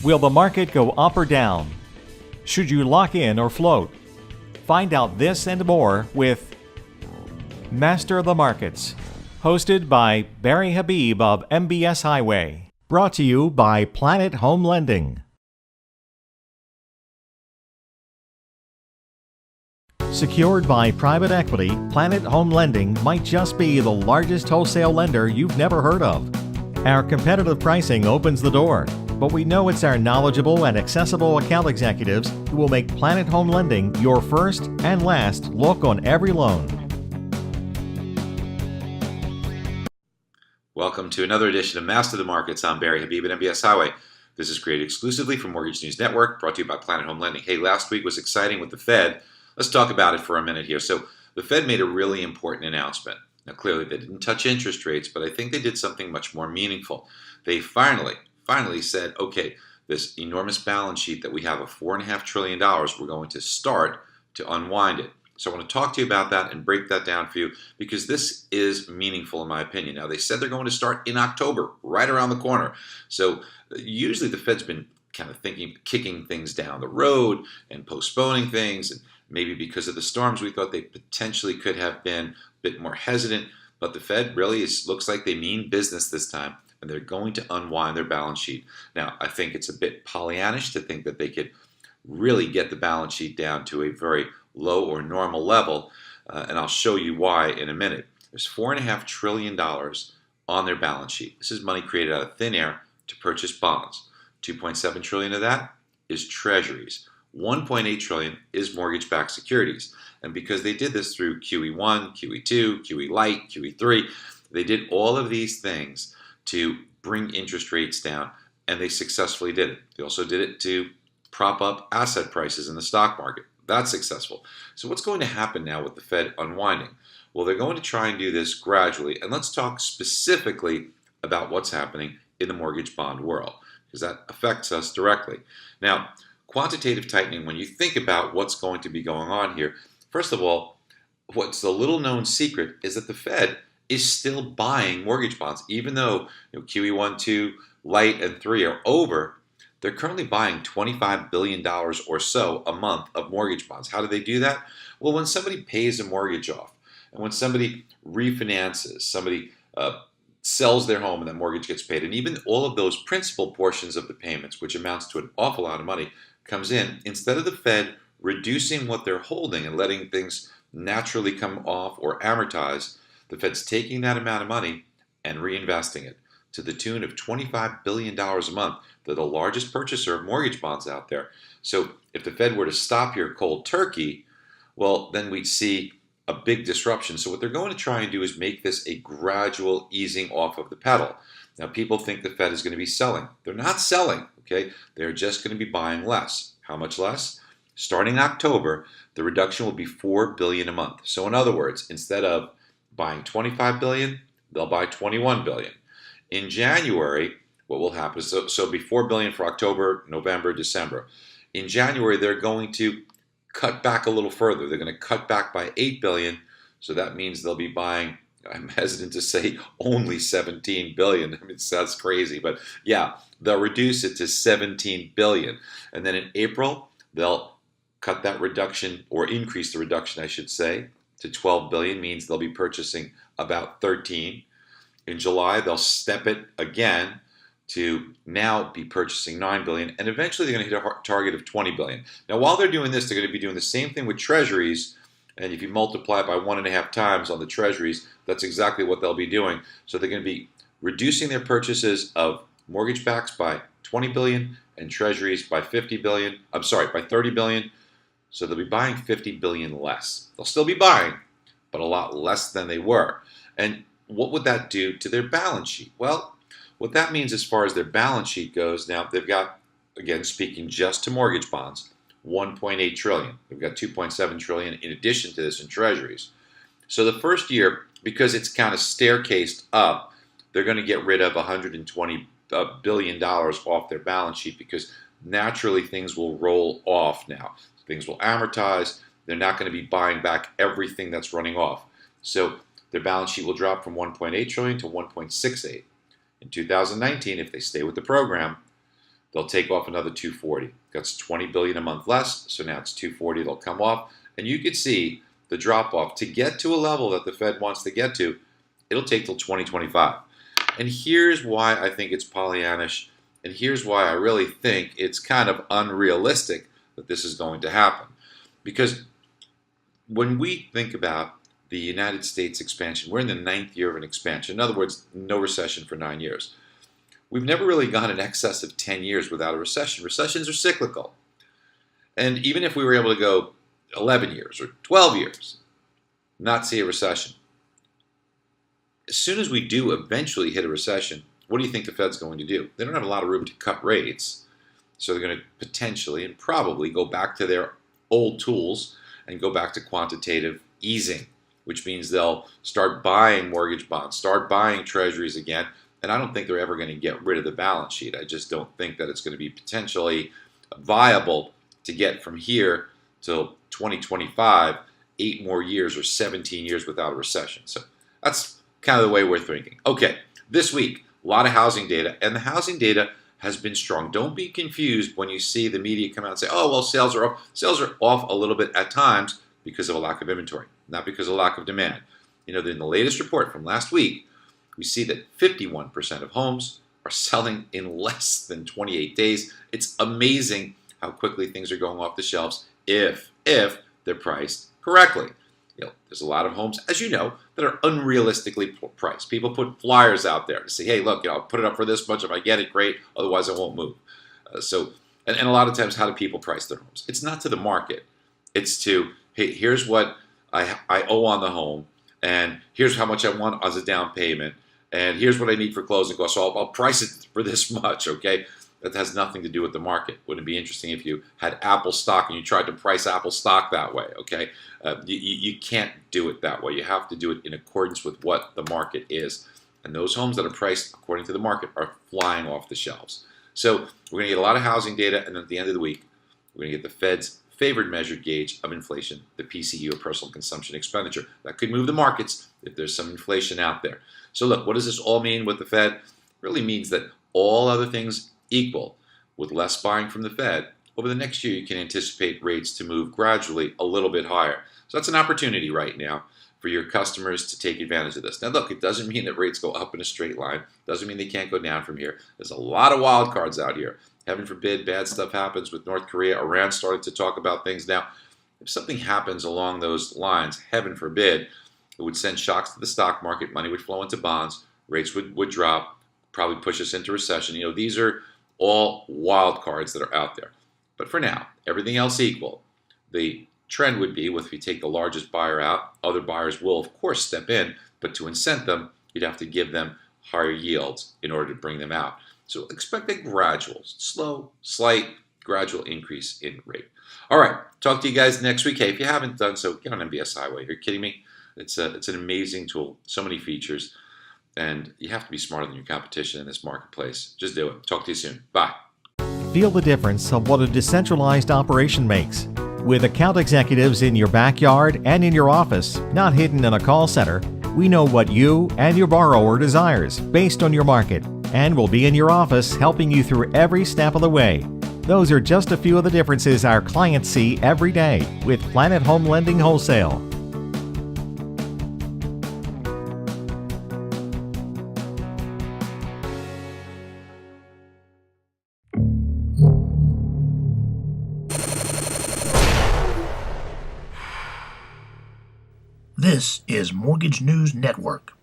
Will the market go up or down? Should you lock in or float? Find out this and more with Master of the Markets, hosted by Barry Habib of MBS Highway. Brought to you by Planet Home Lending. Secured by private equity, Planet Home Lending might just be the largest wholesale lender you've never heard of. Our competitive pricing opens the door, but we know it's our knowledgeable and accessible account executives who will make Planet Home Lending your first and last look on every loan. Welcome to another edition of Master of the Markets. I'm Barry Habib at MBS Highway. This is created exclusively for Mortgage News Network, brought to you by Planet Home Lending. Hey, last week was exciting with the Fed. Let's talk about it for a minute here. So the Fed made a really important announcement. Now, clearly, they didn't touch interest rates, but I think they did something much more meaningful. They finally said, okay, this enormous balance sheet that we have of $4.5 trillion, we're going to start to unwind it. So I want to talk to you about that and break that down for you because this is meaningful in my opinion. Now, they said they're going to start in October, right around the corner. So usually the Fed's been kind of kicking things down the road and postponing things. And maybe because of the storms, we thought they potentially could have been a bit more hesitant. But the Fed really looks like they mean business this time, and they're going to unwind their balance sheet. Now, I think it's a bit Pollyannish to think that they could really get the balance sheet down to a very low or normal level, and I'll show you why in a minute. There's $4.5 trillion on their balance sheet. This is money created out of thin air to purchase bonds. $2.7 trillion of that is treasuries. $1.8 trillion is mortgage-backed securities. And because they did this through QE1, QE2, QE Lite, QE3, they did all of these things to bring interest rates down, and they successfully did it. They also did it to prop up asset prices in the stock market. That's successful. So what's going to happen now with the Fed unwinding? Well, they're going to try and do this gradually, and let's talk specifically about what's happening in the mortgage bond world, because that affects us directly. Now, quantitative tightening, when you think about what's going to be going on here, first of all, what's the little known secret is that the Fed is still buying mortgage bonds. Even though QE1, 2, Lite, and 3 are over, they're currently buying $25 billion or so a month of mortgage bonds. How do they do that? Well, when somebody pays a mortgage off, and when somebody refinances, somebody sells their home and that mortgage gets paid, and even all of those principal portions of the payments, which amounts to an awful lot of money, comes in, instead of the Fed reducing what they're holding and letting things naturally come off or amortize, the Fed's taking that amount of money and reinvesting it to the tune of $25 billion a month. They're the largest purchaser of mortgage bonds out there. So if the Fed were to stop here cold turkey, well, then we'd see a big disruption. So what they're going to try and do is make this a gradual easing off of the pedal. Now, people think the Fed is going to be selling. They're not selling, okay? They're just going to be buying less. How much less? Starting in October, the reduction will be $4 billion a month. So in other words, instead of buying $25 billion, they'll buy $21 billion. In January, what will happen, so it'll be $4 billion for October, November, December. In January, they're going to cut back a little further. They're going to cut back by $8 billion, so that means they'll be buying, I'm hesitant to say only $17 billion. I mean, that's crazy, but yeah, they'll reduce it to $17 billion. And then in April, they'll cut that reduction, or increase the reduction, I should say, to $12 billion, means they'll be purchasing about $13. In July, they'll step it again to now be purchasing $9 billion, and eventually they're going to hit a target of $20 billion. Now, while they're doing this, they're going to be doing the same thing with treasuries, and if you multiply it by 1.5 times on the treasuries, that's exactly what they'll be doing. So they're going to be reducing their purchases of mortgage backs by $20 billion and treasuries by $30 billion. So they'll be buying $50 billion less. They'll still be buying, but a lot less than they were. And what would that do to their balance sheet? Well, what that means as far as their balance sheet goes, now they've got, again, speaking just to mortgage bonds, $1.8 trillion. They've got $2.7 trillion in addition to this in treasuries. So the first year, because it's kind of staircased up, they're going to get rid of $120 billion off their balance sheet, because naturally things will roll off now. Things will amortize. They're not going to be buying back everything that's running off. So their balance sheet will drop from $1.8 trillion to $1.68. In 2019, if they stay with the program, they'll take off another 240. That's 20 billion a month less, so now it's 240. They'll come off, and you could see the drop off to get to a level that the Fed wants to get to. It'll take till 2025. And here's why I think it's Pollyannish, and here's why I really think it's kind of unrealistic that this is going to happen. Because when we think about the United States expansion, we're in the 9th year of an expansion. In other words, no recession for 9 years. We've never really gone in excess of 10 years without a recession. Recessions are cyclical. And even if we were able to go 11 years or 12 years, not see a recession, as soon as we do eventually hit a recession, what do you think the Fed's going to do? They don't have a lot of room to cut rates, so they're going to potentially and probably go back to their old tools and go back to quantitative easing, which means they'll start buying mortgage bonds, start buying treasuries again, and I don't think they're ever going to get rid of the balance sheet. I just don't think that it's going to be potentially viable to get from here till 2025, 8 more years or 17 years without a recession. So that's kind of the way we're thinking. Okay, this week, a lot of housing data, and the housing data has been strong. Don't be confused when you see the media come out and say, oh, well, sales are off. Sales are off a little bit at times because of a lack of inventory, not because of a lack of demand. You know, in the latest report from last week, we see that 51% of homes are selling in less than 28 days. It's amazing how quickly things are going off the shelves if they're priced correctly. You know, there's a lot of homes, as you know, that are unrealistically priced. People put flyers out there to say, hey, look, I'll put it up for this much. If I get it, great. Otherwise, I won't move. And a lot of times, how do people price their homes? It's not to the market. It's to, hey, here's what I owe on the home, and here's how much I want as a down payment, and here's what I need for closing costs. So I'll price it for this much, okay? That has nothing to do with the market. Wouldn't it be interesting if you had Apple stock and you tried to price Apple stock that way, okay? You can't do it that way. You have to do it in accordance with what the market is. And those homes that are priced according to the market are flying off the shelves. So we're going to get a lot of housing data, and at the end of the week, we're going to get the Fed's favored measured gauge of inflation, the PCE, or personal consumption expenditure. That could move the markets if there's some inflation out there. So look, what does this all mean with the Fed? It really means that all other things equal, with less buying from the Fed, over the next year you can anticipate rates to move gradually a little bit higher. So that's an opportunity right now for your customers to take advantage of this. Now look, it doesn't mean that rates go up in a straight line. It doesn't mean they can't go down from here. There's a lot of wild cards out here. Heaven forbid bad stuff happens with North Korea. Iran started to talk about things now. If something happens along those lines, heaven forbid, it would send shocks to the stock market. Money would flow into bonds. Rates would drop, probably push us into recession. You know, these are all wild cards that are out there. But for now, everything else equal, the trend would be, if you take the largest buyer out, other buyers will, of course, step in, but to incent them, you'd have to give them higher yields in order to bring them out. So expect a gradual, slow, slight, gradual increase in rate. All right, talk to you guys next week. Hey, if you haven't done so, get on MBS Highway. You're kidding me? It's an amazing tool, so many features. And you have to be smarter than your competition in this marketplace. Just do it. Talk to you soon. Bye. Feel the difference of what a decentralized operation makes. With account executives in your backyard and in your office, not hidden in a call center, we know what you and your borrower desires based on your market, and will be in your office helping you through every step of the way. Those are just a few of the differences our clients see every day with Planet Home Lending Wholesale. This is Mortgage News Network.